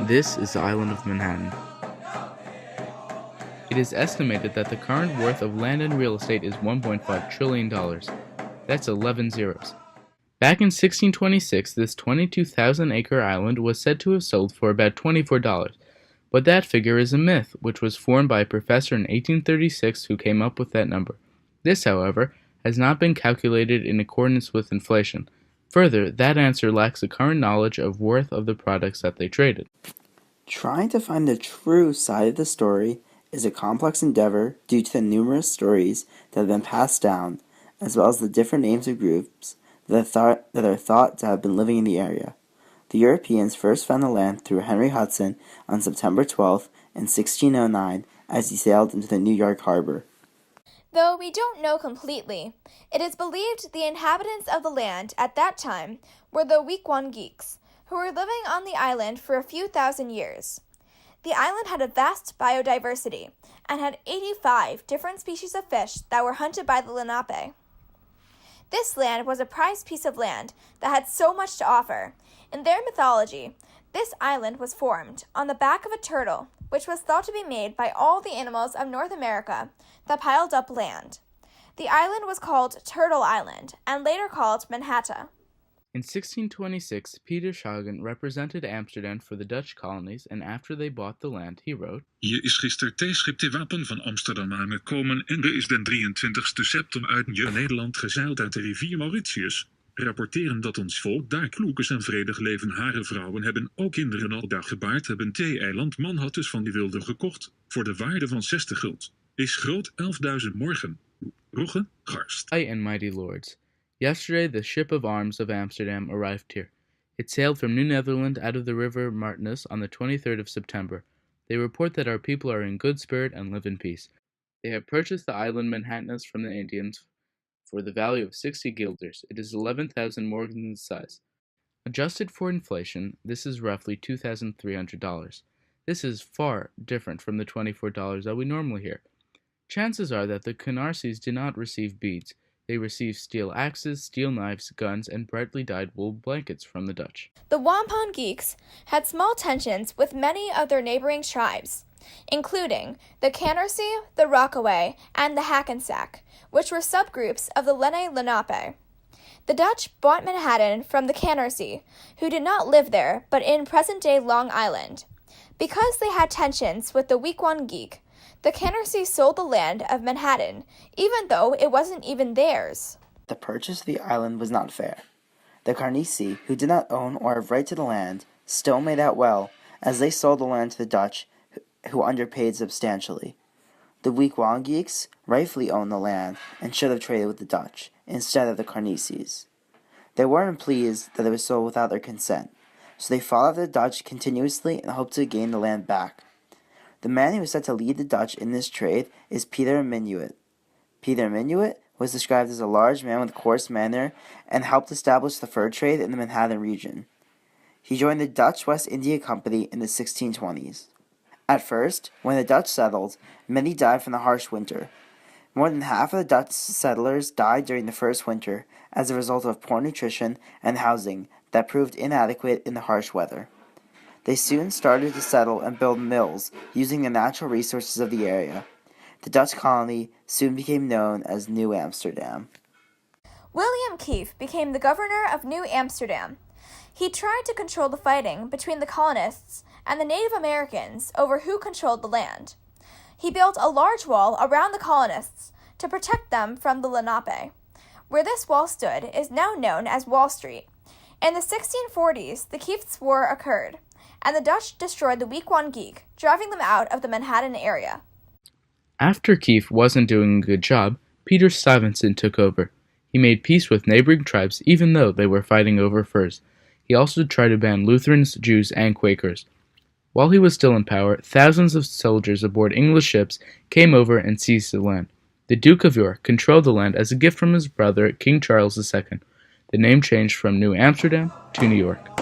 This is the island of Manhattan. It is estimated that the current worth of land and real estate is $1.5 trillion. That's 11 zeros. Back in 1626, this 22,000-acre island was said to have sold for about $24, but that figure is a myth, which was formed by a professor in 1836 who came up with that number. This, however, has not been calculated in accordance with inflation. Further, that answer lacks the current knowledge of worth of the products that they traded. Trying to find the true side of the story is a complex endeavor due to the numerous stories that have been passed down, as well as the different names of groups that are thought to have been living in the area. The Europeans first found the land through Henry Hudson on September 12th in 1609 as he sailed into the New York harbor. Though we don't know completely, it is believed the inhabitants of the land at that time were the Weequahics, who were living on the island for a few thousand years. The island had a vast biodiversity and had 85 different species of fish that were hunted by the Lenape. This land was a prized piece of land that had so much to offer. In their mythology, this island was formed on the back of a turtle, which was thought to be made by all the animals of North America that piled up land. The island was called Turtle Island and later called Manhattan. In 1626, Peter Schagen represented Amsterdam for the Dutch colonies, and after they bought the land, he wrote: Hier is gisteren theeschip De Wapen van Amsterdam aangekomen en er is den 23 september uit Nederland gezeild uit de rivier Mauritius. Rapporteren dat ons volk daar kloek is en vredig leven. Hare vrouwen hebben ook kinderen al daar gebaard, hebben Thee-eiland Manhattens van die wilde gekocht, voor de waarde van 60 guld. Is groot 11.000 morgen. Rogge, Garst. High and mighty lords, yesterday the ship of arms of Amsterdam arrived here. It sailed from New Netherland out of the river Martinus on the 23rd of September. They report that our people are in good spirit and live in peace. They have purchased the island Manhattanus from the Indians for the value of 60 guilders. It is 11,000 morgens in size. Adjusted for inflation, this is roughly $2,300. This is far different from the $24 that we normally hear. Chances are that the Canarsies did not receive beads. They received steel axes, steel knives, guns, and brightly dyed wool blankets from the Dutch. The Wampanoags had small tensions with many of their neighboring tribes, including the Canarsie, the Rockaway, and the Hackensack, which were subgroups of the Lenni Lenape. The Dutch bought Manhattan from the Canarsie, who did not live there but in present-day Long Island. Because they had tensions with the Weequahic, the Canarsie sold the land of Manhattan, even though it wasn't even theirs. The purchase of the island was not fair. The Carnesi, who did not own or have right to the land, still made out well, as they sold the land to the Dutch, who underpaid substantially. The Weequahics rightfully owned the land and should have traded with the Dutch, instead of the Carneses. They weren't pleased that it was sold without their consent, so they fought the Dutch continuously and hoped to gain the land back. The man who was set to lead the Dutch in this trade is Peter Minuit. Peter Minuit was described as a large man with coarse manner and helped establish the fur trade in the Manhattan region. He joined the Dutch West India Company in the 1620s. At first, when the Dutch settled, many died from the harsh winter. More than half of the Dutch settlers died during the first winter as a result of poor nutrition and housing that proved inadequate in the harsh weather. They soon started to settle and build mills using the natural resources of the area. The Dutch colony soon became known as New Amsterdam. William Kieft became the governor of New Amsterdam. He tried to control the fighting between the colonists and the Native Americans over who controlled the land. He built a large wall around the colonists to protect them from the Lenape. Where this wall stood is now known as Wall Street. In the 1640s, the Kiefts' War occurred, and the Dutch destroyed the Weequahic, driving them out of the Manhattan area. After Kieft wasn't doing a good job, Peter Stuyvesant took over. He made peace with neighboring tribes even though they were fighting over furs. He also tried to ban Lutherans, Jews, and Quakers. While he was still in power, thousands of soldiers aboard English ships came over and seized the land. The Duke of York controlled the land as a gift from his brother, King Charles II. The name changed from New Amsterdam to New York.